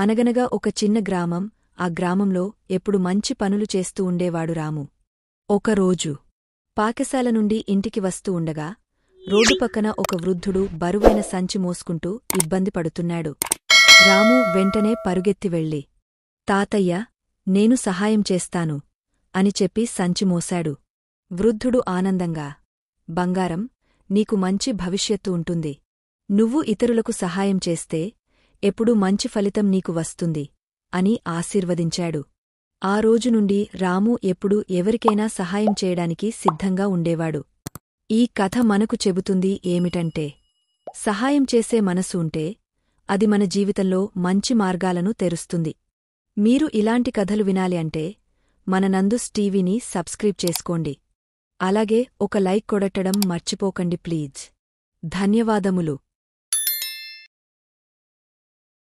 అనగనగా ఒక చిన్న గ్రామం. ఆ గ్రామంలో ఎప్పుడు మంచి పనులు చేస్తూ ఉండేవాడు రాము. ఒకరోజు పాకశాల నుండి ఇంటికి వస్తూ ఉండగా రోడ్డు పక్కన ఒక వృద్ధుడు బరువైన సంచి మోసుకుంటూ ఇబ్బంది పడుతున్నాడు. రాము వెంటనే పరుగెత్తి వెళ్ళి, తాతయ్య, నేను సహాయం చేస్తాను అని చెప్పి సంచి మోశాడు. వృద్ధుడు ఆనందంగా, బంగారం, నీకు మంచి భవిష్యత్తు ఉంటుంది. నువ్వు ఇతరులకు సహాయం చేస్తే ఎప్పుడూ మంచి ఫలితం నీకు వస్తుంది అని ఆశీర్వదించాడు. ఆ రోజు నుండి రాము ఎప్పుడూ ఎవరికైనా సహాయం చేయడానికి సిద్ధంగా ఉండేవాడు. ఈ కథ మనకు చెబుతుంది ఏమిటంటే, సహాయం చేసే మనసు ఉంటే అది మన జీవితంలో మంచి మార్గాలను తెరుస్తుంది. మీరు ఇలాంటి కథలు వినాలి అంటే మన నందుస్ టీవీని సబ్స్క్రైబ్ చేసుకోండి. అలాగే ఒక లైక్ కొడట్టడం మర్చిపోకండి ప్లీజ్. ధన్యవాదములు.